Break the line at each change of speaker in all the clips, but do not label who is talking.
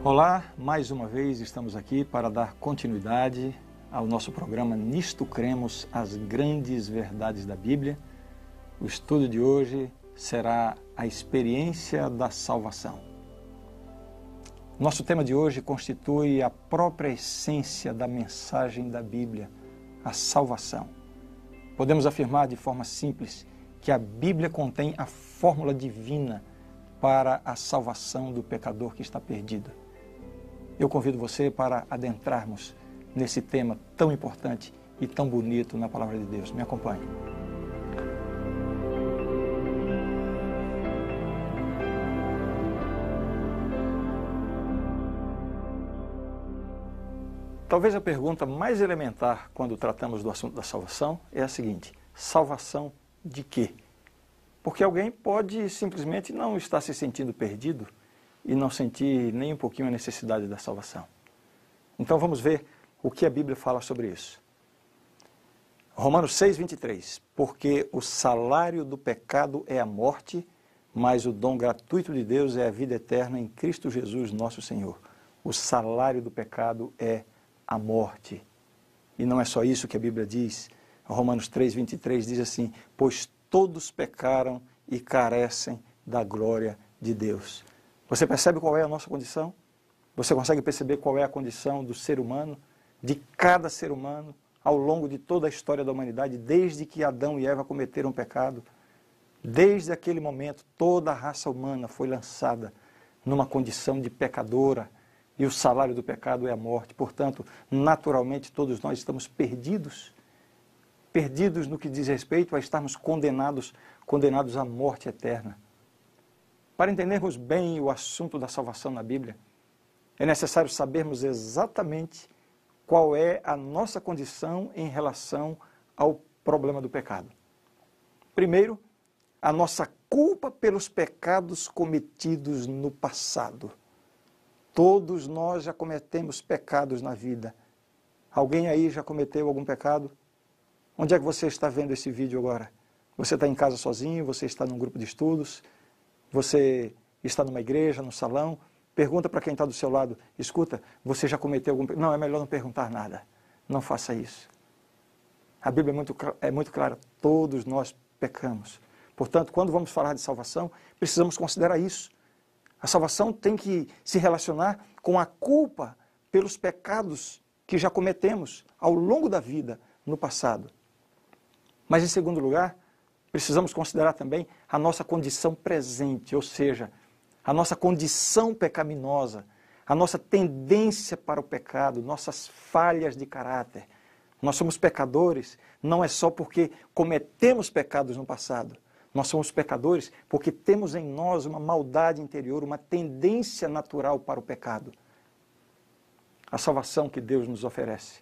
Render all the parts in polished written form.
Olá, mais uma vez estamos aqui para dar continuidade ao nosso programa Nisto Cremos, as grandes verdades da Bíblia. O estudo de hoje será a experiência da salvação. Nosso tema de hoje constitui a própria essência da mensagem da Bíblia, a salvação. Podemos afirmar de forma simples que a Bíblia contém a fórmula divina para a salvação do pecador que está perdido. Eu convido você para adentrarmos nesse tema tão importante e tão bonito na Palavra de Deus. Me acompanhe. Talvez a pergunta mais elementar quando tratamos do assunto da salvação é a seguinte: salvação de quê? Porque alguém pode simplesmente não estar se sentindo perdido e não sentir nem um pouquinho a necessidade da salvação. Então vamos ver o que a Bíblia fala sobre isso. Romanos 6:23, porque o salário do pecado é a morte, mas o dom gratuito de Deus é a vida eterna em Cristo Jesus nosso Senhor. O salário do pecado é a morte. E não é só isso que a Bíblia diz. Romanos 3:23 diz assim, pois todos pecaram e carecem da glória de Deus. Você percebe qual é a nossa condição? Você consegue perceber qual é a condição do ser humano, de cada ser humano, ao longo de toda a história da humanidade, desde que Adão e Eva cometeram pecado? Desde aquele momento, toda a raça humana foi lançada numa condição de pecadora, e o salário do pecado é a morte. Portanto, naturalmente, todos nós estamos perdidos no que diz respeito a estarmos condenados à morte eterna. Para entendermos bem o assunto da salvação na Bíblia, é necessário sabermos exatamente qual é a nossa condição em relação ao problema do pecado. Primeiro, a nossa culpa pelos pecados cometidos no passado. Todos nós já cometemos pecados na vida. Alguém aí já cometeu algum pecado? Onde é que você está vendo esse vídeo agora? Você está em casa sozinho? Você está num grupo de estudos? Você está numa igreja, no salão? Pergunta para quem está do seu lado, escuta, você já cometeu algum pecado? Não, é melhor não perguntar nada. Não faça isso. A Bíblia é muito clara, todos nós pecamos. Portanto, quando vamos falar de salvação, precisamos considerar isso. A salvação tem que se relacionar com a culpa pelos pecados que já cometemos ao longo da vida, no passado. Mas, em segundo lugar, precisamos considerar também a nossa condição presente, ou seja, a nossa condição pecaminosa, a nossa tendência para o pecado, nossas falhas de caráter. Nós somos pecadores não é só porque cometemos pecados no passado. Nós somos pecadores porque temos em nós uma maldade interior, uma tendência natural para o pecado. A salvação que Deus nos oferece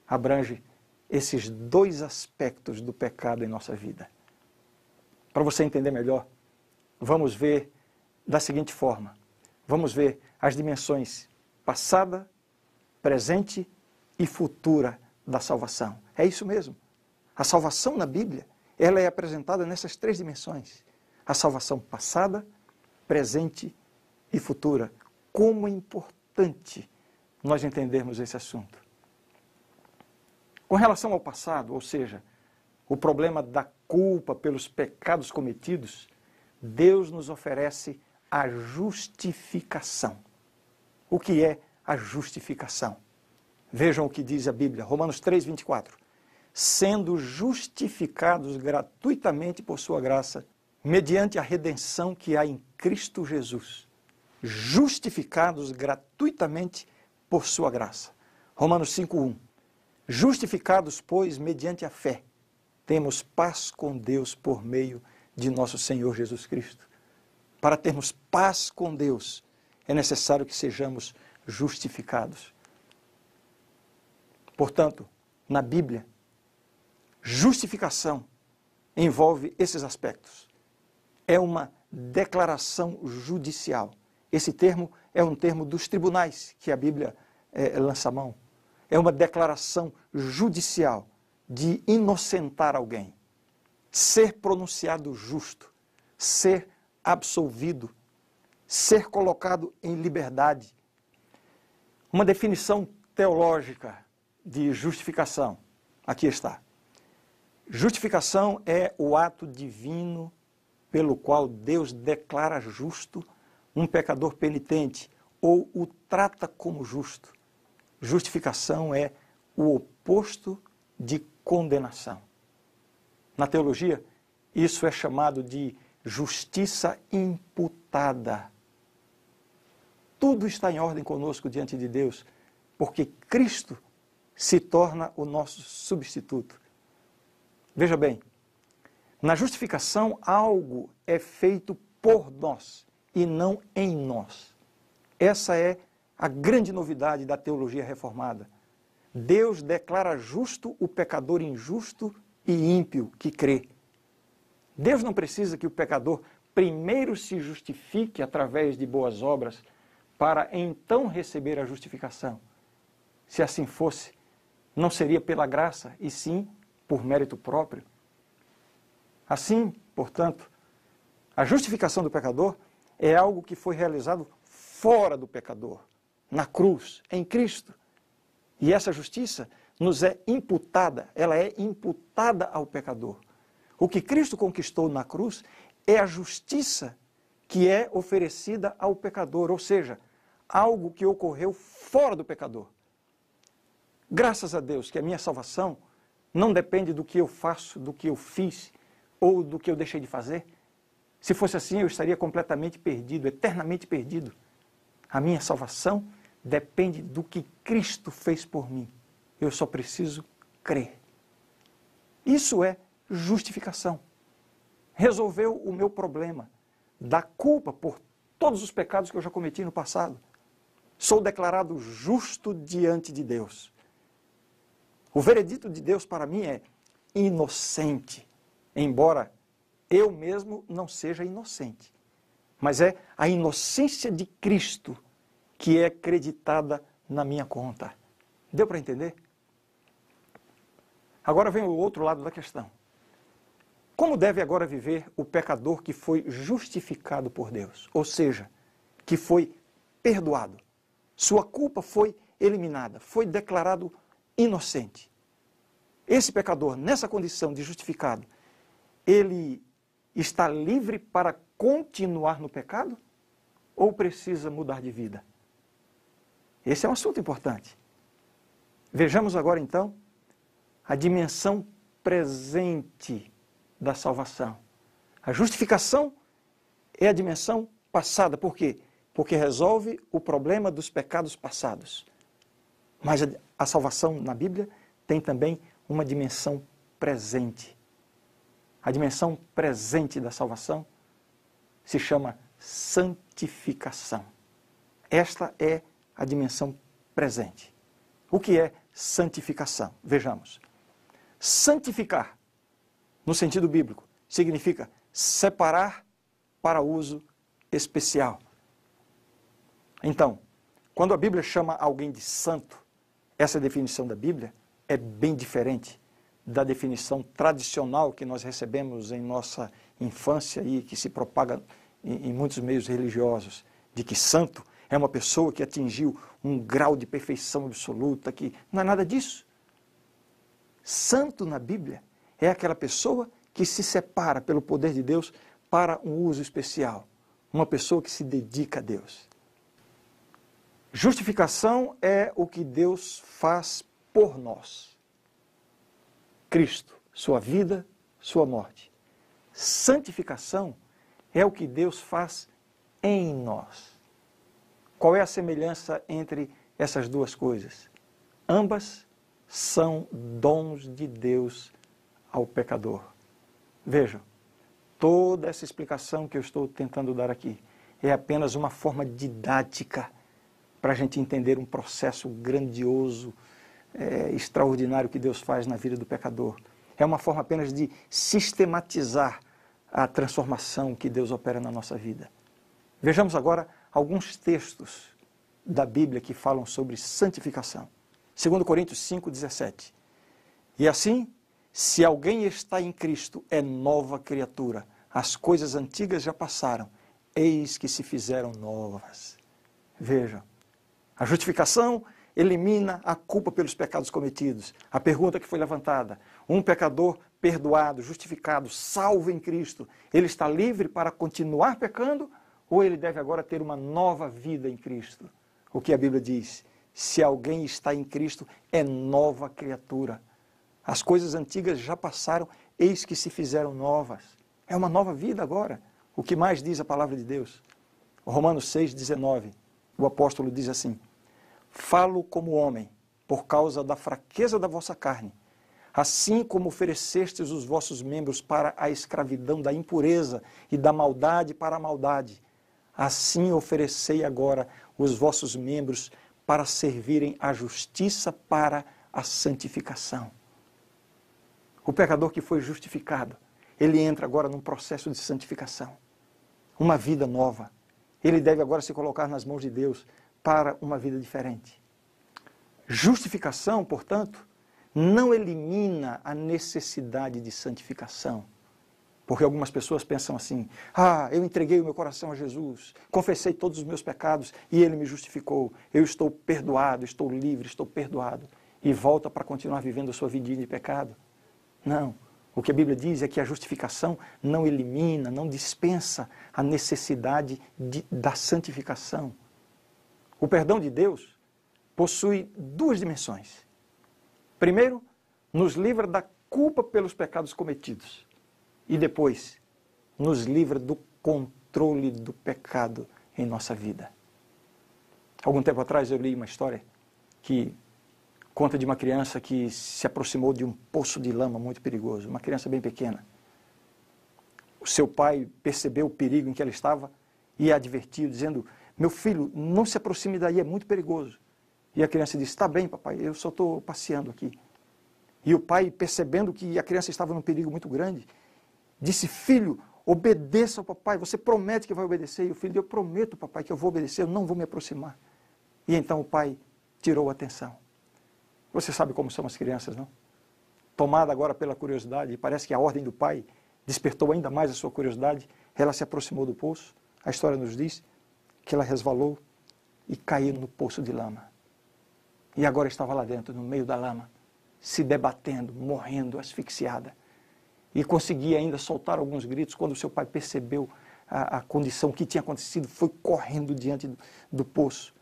abrange esses dois aspectos do pecado em nossa vida. Para você entender melhor, vamos ver da seguinte forma. Vamos ver as dimensões passada, presente e futura da salvação. É isso mesmo. A salvação na Bíblia, ela é apresentada nessas três dimensões. A salvação passada, presente e futura. Como é importante nós entendermos esse assunto. Com relação ao passado, ou seja, o problema da culpa pelos pecados cometidos, Deus nos oferece a justificação. O que é a justificação? Vejam o que diz a Bíblia, Romanos 3:24. Sendo justificados gratuitamente por sua graça, mediante a redenção que há em Cristo Jesus. Justificados gratuitamente por sua graça. Romanos 5:1. Justificados, pois, mediante a fé, temos paz com Deus por meio de nosso Senhor Jesus Cristo. Para termos paz com Deus, é necessário que sejamos justificados. Portanto, na Bíblia, justificação envolve esses aspectos. É uma declaração judicial. Esse termo é um termo dos tribunais que a Bíblia lança a mão. É uma declaração judicial de inocentar alguém, ser pronunciado justo, ser absolvido, ser colocado em liberdade, Uma definição teológica de justificação. Aqui está. Justificação é o ato divino pelo qual Deus declara justo um pecador penitente ou o trata como justo. Justificação é o oposto de condenação. Na teologia, isso é chamado de justiça imputada. Tudo está em ordem conosco diante de Deus, porque Cristo se torna o nosso substituto. Veja bem, na justificação algo é feito por nós e não em nós. Essa é a grande novidade da teologia reformada. Deus declara justo o pecador injusto e ímpio que crê. Deus não precisa que o pecador primeiro se justifique através de boas obras para então receber a justificação. Se assim fosse, não seria pela graça, e sim por mérito próprio. Assim, portanto, a justificação do pecador é algo que foi realizado fora do pecador, na cruz, em Cristo. E essa justiça nos é imputada, ela é imputada ao pecador. O que Cristo conquistou na cruz é a justiça que é oferecida ao pecador, ou seja, algo que ocorreu fora do pecador. Graças a Deus que a minha salvação não depende do que eu faço, do que eu fiz ou do que eu deixei de fazer. Se fosse assim, eu estaria completamente perdido, eternamente perdido. A minha salvação depende do que Cristo fez por mim. Eu só preciso crer. Isso é justificação. Resolveu o meu problema da culpa por todos os pecados que eu já cometi no passado. Sou declarado justo diante de Deus. O veredito de Deus para mim é inocente, embora eu mesmo não seja inocente. Mas é a inocência de Cristo que é acreditada na minha conta. Deu para entender? Agora vem o outro lado da questão. Como deve agora viver o pecador que foi justificado por Deus? Ou seja, que foi perdoado. Sua culpa foi eliminada, foi declarado inocente. Esse pecador, nessa condição de justificado, ele está livre para continuar no pecado ou precisa mudar de vida? Esse é um assunto importante. Vejamos agora então a dimensão presente da salvação. A justificação é a dimensão passada. Por quê? Porque resolve o problema dos pecados passados. Mas a salvação na Bíblia tem também uma dimensão presente. A dimensão presente da salvação se chama santificação. Esta é a dimensão presente. O que é santificação? Vejamos. Santificar, no sentido bíblico, significa separar para uso especial. Então, quando a Bíblia chama alguém de santo, essa definição da Bíblia é bem diferente da definição tradicional que nós recebemos em nossa infância e que se propaga em muitos meios religiosos, de que santo é uma pessoa que atingiu um grau de perfeição absoluta, que não é nada disso. Santo na Bíblia é aquela pessoa que se separa pelo poder de Deus para um uso especial, uma pessoa que se dedica a Deus. Justificação é o que Deus faz por nós. Cristo, sua vida, sua morte. Santificação é o que Deus faz em nós. Qual é a semelhança entre essas duas coisas? Ambas são dons de Deus ao pecador. Vejam, toda essa explicação que eu estou tentando dar aqui é apenas uma forma didática para a gente entender um processo grandioso, extraordinário que Deus faz na vida do pecador. É uma forma apenas de sistematizar a transformação que Deus opera na nossa vida. Vejamos agora alguns textos da Bíblia que falam sobre santificação. 2 Coríntios 5,17. E assim, se alguém está em Cristo, é nova criatura. As coisas antigas já passaram, eis que se fizeram novas. Vejam, A justificação elimina a culpa pelos pecados cometidos. A pergunta que foi levantada: um pecador perdoado, justificado, salvo em Cristo, ele está livre para continuar pecando ou ele deve agora ter uma nova vida em Cristo? O que a Bíblia diz? Se alguém está em Cristo, é nova criatura. As coisas antigas já passaram, eis que se fizeram novas. É uma nova vida agora. O que mais diz a palavra de Deus? Romanos 6,19, o apóstolo diz assim: falo como homem, por causa da fraqueza da vossa carne. Assim como oferecestes os vossos membros para a escravidão da impureza e da maldade para a maldade, assim oferecei agora os vossos membros para servirem à justiça para a santificação. O pecador que foi justificado, ele entra agora num processo de santificação, uma vida nova. Ele deve agora se colocar nas mãos de Deus para uma vida diferente. Justificação, portanto, não elimina a necessidade de santificação. Porque algumas pessoas pensam assim: eu entreguei o meu coração a Jesus, confessei todos os meus pecados e Ele me justificou. Eu estou perdoado, estou livre, estou perdoado. E volta para continuar vivendo a sua vidinha de pecado. Não. O que a Bíblia diz é que a justificação não elimina, não dispensa a necessidade da santificação. O perdão de Deus possui duas dimensões. Primeiro, nos livra da culpa pelos pecados cometidos. E depois, nos livra do controle do pecado em nossa vida. Algum tempo atrás eu li uma história que conta de uma criança que se aproximou de um poço de lama muito perigoso, uma criança bem pequena. O seu pai percebeu o perigo em que ela estava e a advertiu, dizendo: meu filho, não se aproxime daí, é muito perigoso. E a criança disse: está bem, papai, eu só estou passeando aqui. E o pai, percebendo que a criança estava num perigo muito grande, disse: filho, obedeça ao papai, você promete que vai obedecer? E o filho: eu prometo, papai, que eu vou obedecer, eu não vou me aproximar. E então o pai tirou a atenção. Você sabe como são as crianças, não? Tomada agora pela curiosidade, e parece que a ordem do pai despertou ainda mais a sua curiosidade, ela se aproximou do poço. A história nos diz que ela resvalou e caiu no poço de lama. E agora estava lá dentro, no meio da lama, se debatendo, morrendo, asfixiada. E conseguia ainda soltar alguns gritos. Quando o seu pai percebeu a condição, o que tinha acontecido, foi correndo diante do poço.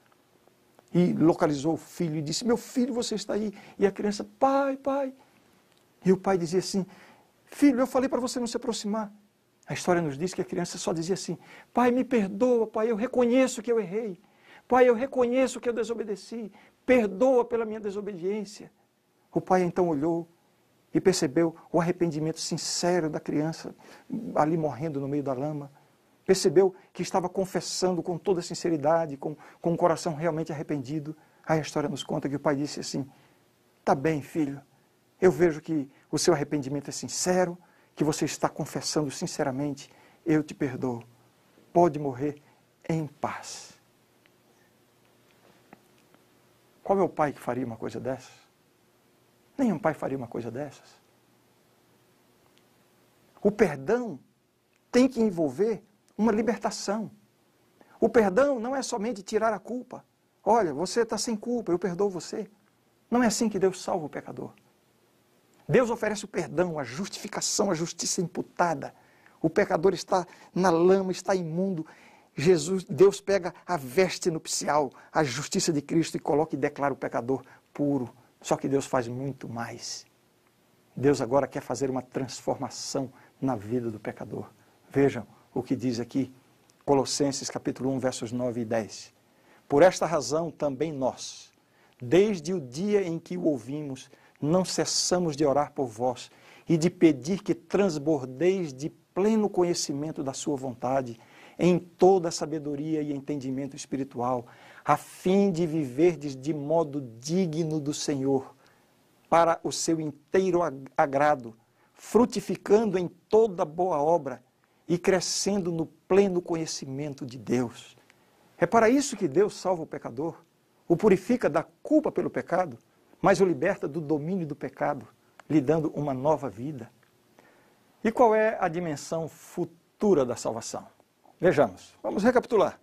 E localizou o filho e disse: meu filho, você está aí? E a criança: pai, pai. E o pai dizia assim: filho, eu falei para você não se aproximar. A história nos diz que a criança só dizia assim: pai, me perdoa, pai, eu reconheço que eu errei. Pai, eu reconheço que eu desobedeci. Perdoa pela minha desobediência. O pai então olhou e percebeu o arrependimento sincero da criança ali morrendo no meio da lama. Percebeu que estava confessando com toda sinceridade, com o coração realmente arrependido. Aí a história nos conta que o pai disse assim: tá bem, filho, eu vejo que o seu arrependimento é sincero, que você está confessando sinceramente, eu te perdoo. Pode morrer em paz. Qual é o pai que faria uma coisa dessas? Nenhum pai faria uma coisa dessas. O perdão tem que envolver uma libertação. O perdão não é somente tirar a culpa. Olha, você está sem culpa, eu perdoo você. Não é assim que Deus salva o pecador. Deus oferece o perdão, a justificação, a justiça imputada. O pecador está na lama, está imundo. Deus pega a veste nupcial, a justiça de Cristo, e coloca e declara o pecador puro. Só que Deus faz muito mais. Deus agora quer fazer uma transformação na vida do pecador. Vejam o que diz aqui, Colossenses capítulo 1, versos 9 e 10. Por esta razão também nós, desde o dia em que o ouvimos, não cessamos de orar por vós e de pedir que transbordeis de pleno conhecimento da sua vontade, em toda a sabedoria e entendimento espiritual, a fim de viverdes de modo digno do Senhor, para o seu inteiro agrado, frutificando em toda boa obra e crescendo no pleno conhecimento de Deus. É para isso que Deus salva o pecador, o purifica da culpa pelo pecado, mas o liberta do domínio do pecado, lhe dando uma nova vida. E qual é a dimensão futura da salvação? Vejamos, vamos recapitular.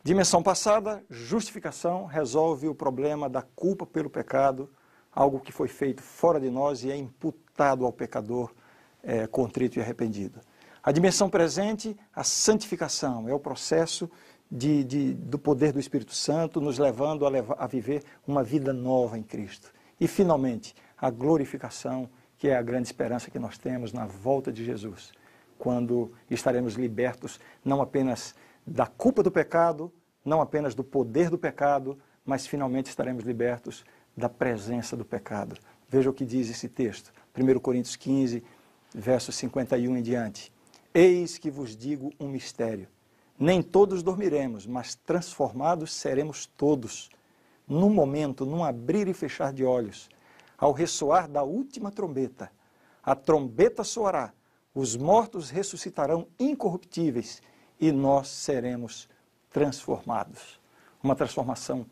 Dimensão passada, justificação resolve o problema da culpa pelo pecado, algo que foi feito fora de nós e é imputado ao pecador contrito e arrependido. A dimensão presente, a santificação, é o processo do poder do Espírito Santo nos levando a viver uma vida nova em Cristo. E, finalmente, a glorificação, que é a grande esperança que nós temos na volta de Jesus, quando estaremos libertos não apenas da culpa do pecado, não apenas do poder do pecado, mas finalmente estaremos libertos da presença do pecado. Veja o que diz esse texto, 1 Coríntios 15, versos 51 em diante. Eis que vos digo um mistério. Nem todos dormiremos, mas transformados seremos todos. Num momento, num abrir e fechar de olhos, ao ressoar da última trombeta, a trombeta soará, os mortos ressuscitarão incorruptíveis e nós seremos transformados. Uma transformação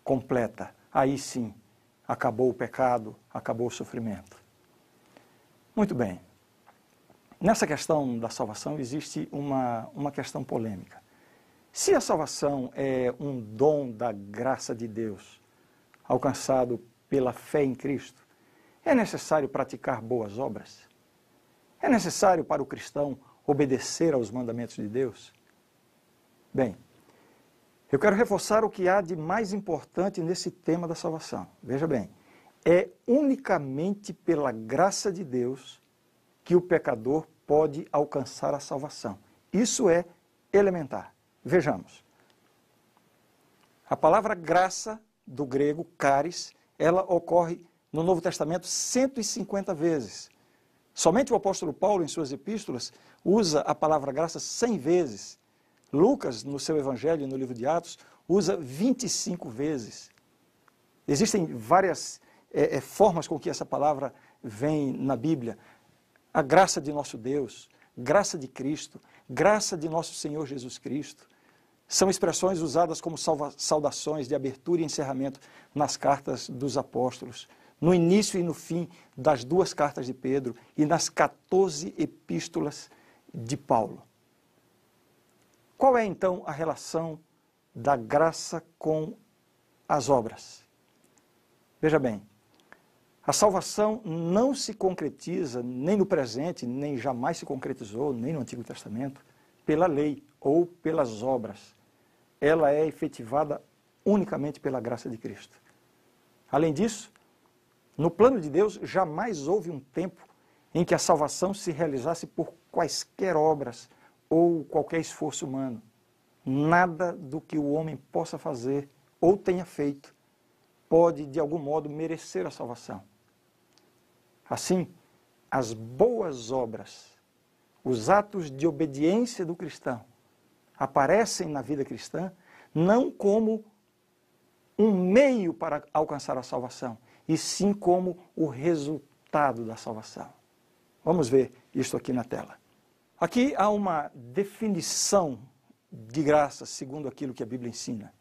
completa. Aí sim, acabou o pecado, acabou o sofrimento. Muito bem. Nessa questão da salvação existe uma questão polêmica. Se a salvação é um dom da graça de Deus, alcançado pela fé em Cristo, é necessário praticar boas obras? É necessário para o cristão obedecer aos mandamentos de Deus? Bem, eu quero reforçar o que há de mais importante nesse tema da salvação. Veja bem, é unicamente pela graça de Deus que o pecador pode alcançar a salvação. Isso é elementar. Vejamos. A palavra graça, do grego, charis, ela ocorre no Novo Testamento 150 vezes. Somente o apóstolo Paulo, em suas epístolas, usa a palavra graça 100 vezes. Lucas, no seu Evangelho, no livro de Atos, usa 25 vezes. Existem várias formas com que essa palavra vem na Bíblia. A graça de nosso Deus, graça de Cristo, graça de nosso Senhor Jesus Cristo. São expressões usadas como saudações de abertura e encerramento nas cartas dos apóstolos, no início e no fim das 2 cartas de Pedro e nas 14 epístolas de Paulo. Qual é então a relação da graça com as obras? Veja bem, a salvação não se concretiza nem no presente, nem jamais se concretizou, nem no Antigo Testamento, pela lei ou pelas obras. Ela é efetivada unicamente pela graça de Cristo. Além disso, no plano de Deus, jamais houve um tempo em que a salvação se realizasse por quaisquer obras ou qualquer esforço humano. Nada do que o homem possa fazer ou tenha feito pode, de algum modo, merecer a salvação. Assim, as boas obras, os atos de obediência do cristão, aparecem na vida cristã não como um meio para alcançar a salvação, e sim como o resultado da salvação. Vamos ver isto aqui na tela. Aqui há uma definição de graça, segundo aquilo que a Bíblia ensina.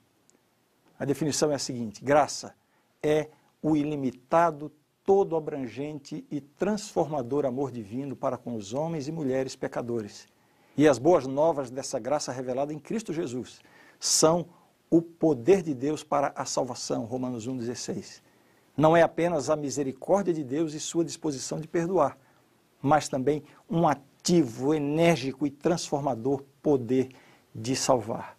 A definição é a seguinte: graça é o ilimitado, todo abrangente e transformador amor divino para com os homens e mulheres pecadores. E as boas novas dessa graça revelada em Cristo Jesus são o poder de Deus para a salvação, Romanos 1,16. Não é apenas a misericórdia de Deus e sua disposição de perdoar, mas também um ativo, enérgico e transformador poder de salvar.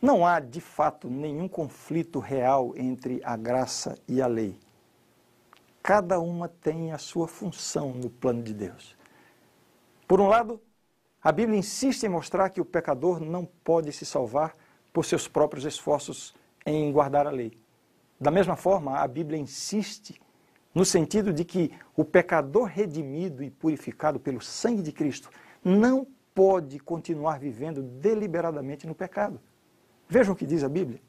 Não há, de fato, nenhum conflito real entre a graça e a lei. Cada uma tem a sua função no plano de Deus. Por um lado, a Bíblia insiste em mostrar que o pecador não pode se salvar por seus próprios esforços em guardar a lei. Da mesma forma, a Bíblia insiste no sentido de que o pecador redimido e purificado pelo sangue de Cristo não pode continuar vivendo deliberadamente no pecado. Vejam o que diz a Bíblia.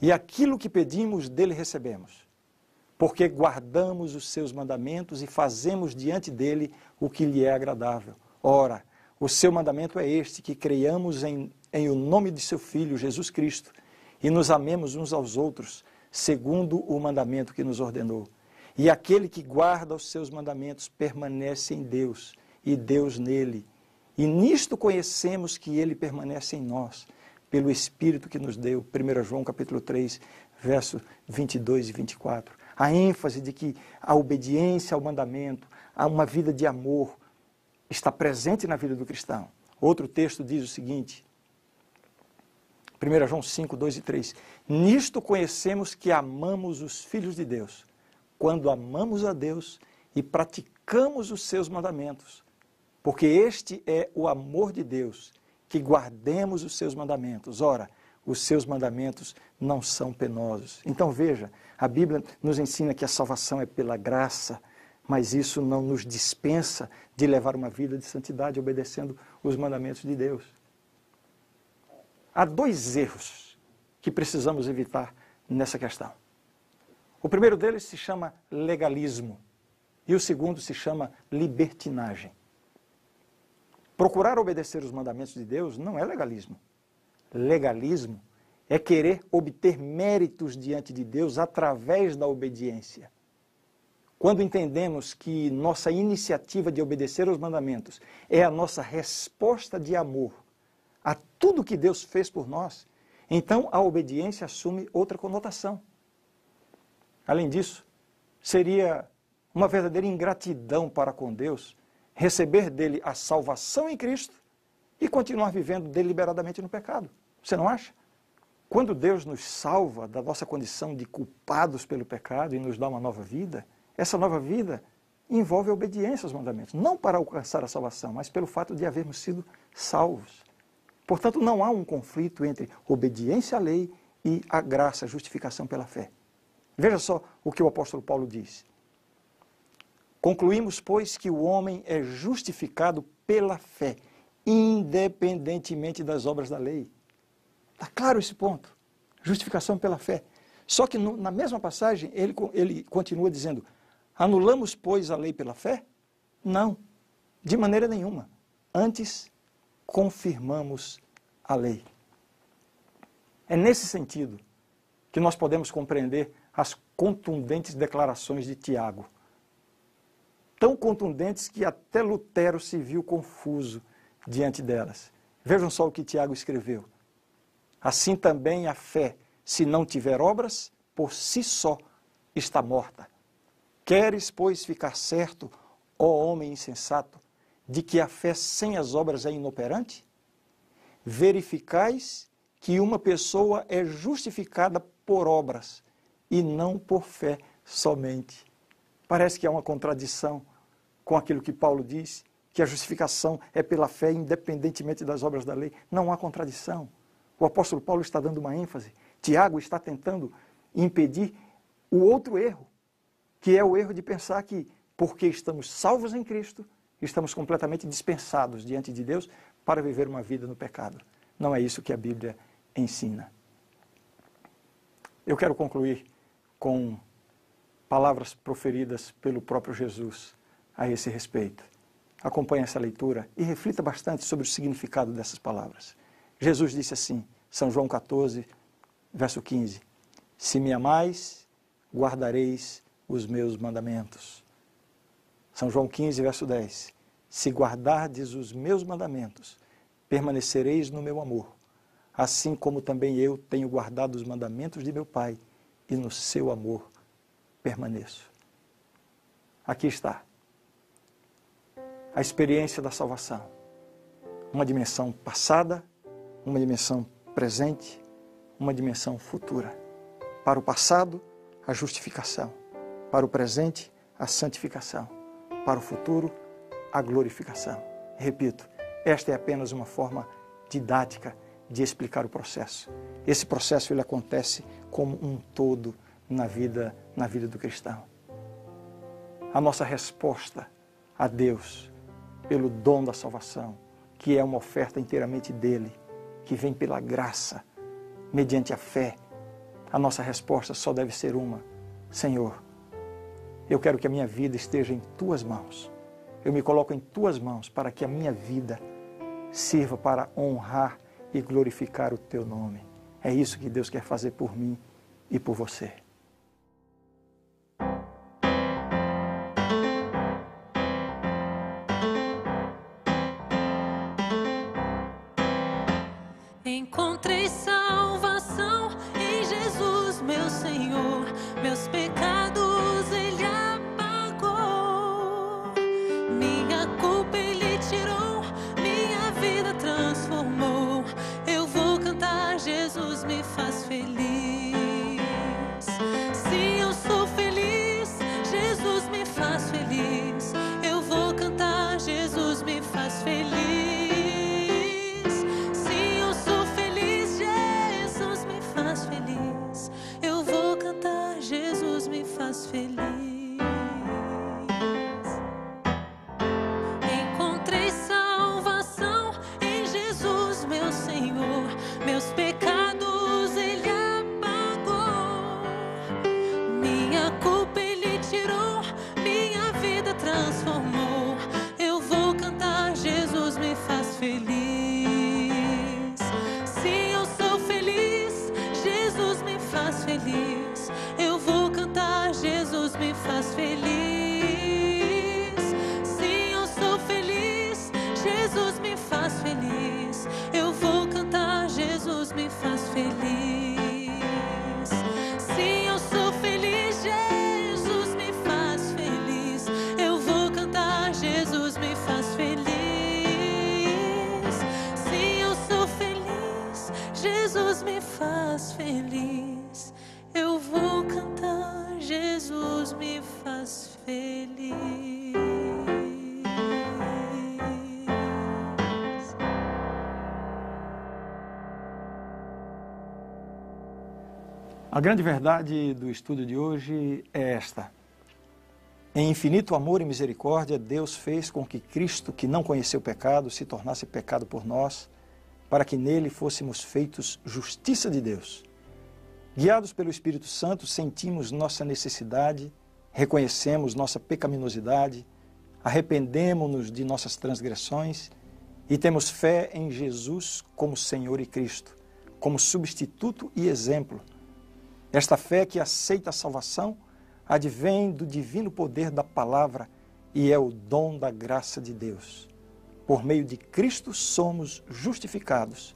E aquilo que pedimos, dele recebemos, porque guardamos os seus mandamentos e fazemos diante dele o que lhe é agradável. Ora, o seu mandamento é este, que creiamos em o nome de seu Filho, Jesus Cristo, e nos amemos uns aos outros, segundo o mandamento que nos ordenou. E aquele que guarda os seus mandamentos permanece em Deus, e Deus nele. E nisto conhecemos que ele permanece em nós, pelo Espírito que nos deu. 1 João capítulo 3, verso 22 e 24. A ênfase de que a obediência ao mandamento, a uma vida de amor, está presente na vida do cristão. Outro texto diz o seguinte, 1 João 5, 2 e 3. Nisto conhecemos que amamos os filhos de Deus, quando amamos a Deus e praticamos os seus mandamentos. Porque este é o amor de Deus, que guardemos os seus mandamentos. Ora, os seus mandamentos não são penosos. Então veja, a Bíblia nos ensina que a salvação é pela graça, mas isso não nos dispensa de levar uma vida de santidade, obedecendo os mandamentos de Deus. Há dois erros que precisamos evitar nessa questão. O primeiro deles se chama legalismo e o segundo se chama libertinagem. Procurar obedecer os mandamentos de Deus não é legalismo. Legalismo é querer obter méritos diante de Deus através da obediência. Quando entendemos que nossa iniciativa de obedecer aos mandamentos é a nossa resposta de amor a tudo que Deus fez por nós, então a obediência assume outra conotação. Além disso, seria uma verdadeira ingratidão para com Deus receber dele a salvação em Cristo e continuar vivendo deliberadamente no pecado. Você não acha? Quando Deus nos salva da nossa condição de culpados pelo pecado e nos dá uma nova vida, essa nova vida envolve a obediência aos mandamentos, não para alcançar a salvação, mas pelo fato de havermos sido salvos. Portanto, não há um conflito entre obediência à lei e a graça, a justificação pela fé. Veja só o que o apóstolo Paulo diz. Concluímos, pois, que o homem é justificado pela fé, independentemente das obras da lei. Está claro esse ponto. Justificação pela fé. Só que na mesma passagem, ele continua dizendo, anulamos, pois, a lei pela fé? Não, de maneira nenhuma. Antes, confirmamos a lei. É nesse sentido que nós podemos compreender as contundentes declarações de Tiago. Tão contundentes que até Lutero se viu confuso diante delas. Vejam só o que Tiago escreveu. Assim também a fé, se não tiver obras, por si só está morta. Queres, pois, ficar certo, ó homem insensato, de que a fé sem as obras é inoperante? Verificais que uma pessoa é justificada por obras e não por fé somente. Parece que há uma contradição com aquilo que Paulo diz, que a justificação é pela fé independentemente das obras da lei. Não há contradição. O apóstolo Paulo está dando uma ênfase. Tiago está tentando impedir o outro erro, que é o erro de pensar que, porque estamos salvos em Cristo, estamos completamente dispensados diante de Deus para viver uma vida no pecado. Não é isso que a Bíblia ensina. Eu quero concluir com palavras proferidas pelo próprio Jesus a esse respeito. Acompanhe essa leitura e reflita bastante sobre o significado dessas palavras. Jesus disse assim, São João 14, verso 15, se me amais, guardareis os meus mandamentos. São João 15, verso 10, se guardardes os meus mandamentos, permanecereis no meu amor, assim como também eu tenho guardado os mandamentos de meu Pai, e no seu amor permaneço. Aqui está a experiência da salvação. Uma dimensão passada, uma dimensão presente, uma dimensão futura. Para o passado, a justificação. Para o presente, a santificação. Para o futuro, a glorificação. Repito, esta é apenas uma forma didática de explicar o processo. Esse processo ele acontece como um todo na vida do cristão. A nossa resposta a Deus pelo dom da salvação, que é uma oferta inteiramente dele, que vem pela graça, mediante a fé, a nossa resposta só deve ser uma: Senhor, eu quero que a minha vida esteja em tuas mãos. Eu me coloco em tuas mãos para que a minha vida sirva para honrar e glorificar o teu nome. É isso que Deus quer fazer por mim e por você.
encontrei salvação em Jesus, meu Senhor. Meus pecados Ele apagou, minha culpa Ele tirou, minha vida transformou. Eu vou cantar, Jesus me faz feliz. Se eu sou feliz, Jesus me faz feliz. Eu vou cantar, Jesus me faz feliz. Se eu sou feliz, Jesus me faz feliz. Eu vou cantar, Jesus me faz feliz. Encontrei salvação em Jesus, meu Senhor. Meus pecados Ele apagou, minha culpa Ele tirou, minha vida transformou. Eu vou cantar, Jesus me faz feliz. Se eu sou feliz, Jesus me faz feliz. Eu vou cantar, Jesus me faz feliz. Se eu sou feliz, Jesus me faz feliz. Eu vou cantar, Jesus me faz feliz. Se eu sou feliz, Jesus me faz feliz. Eu vou cantar, Jesus me faz feliz. Se eu sou feliz, Jesus me faz feliz. Eu vou cantar, Jesus me faz feliz.
A grande verdade do estudo de hoje é esta. Em infinito amor e misericórdia, Deus fez com que Cristo, que não conheceu pecado, se tornasse pecado por nós, para que nele fôssemos feitos justiça de Deus. Guiados pelo Espírito Santo, sentimos nossa necessidade, reconhecemos nossa pecaminosidade, arrependemo-nos de nossas transgressões e temos fé em Jesus como Senhor e Cristo, como substituto e exemplo. Esta fé que aceita a salvação advém do divino poder da palavra e é o dom da graça de Deus. Por meio de Cristo somos justificados,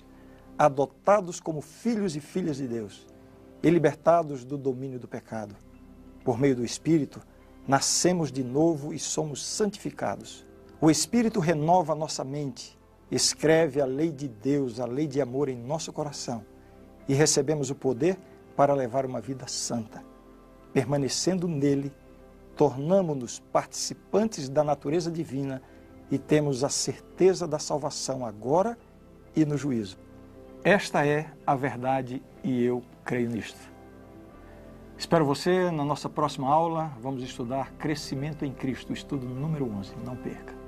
adotados como filhos e filhas de Deus e libertados do domínio do pecado. Por meio do Espírito, nascemos de novo e somos santificados. O Espírito renova nossa mente, escreve a lei de Deus, a lei de amor em nosso coração e recebemos o poder para levar uma vida santa. Permanecendo nele, tornamo-nos participantes da natureza divina e temos a certeza da salvação agora e no juízo. Esta é a verdade e eu creio nisto. Espero você na nossa próxima aula. Vamos estudar Crescimento em Cristo, estudo número 11. Não perca.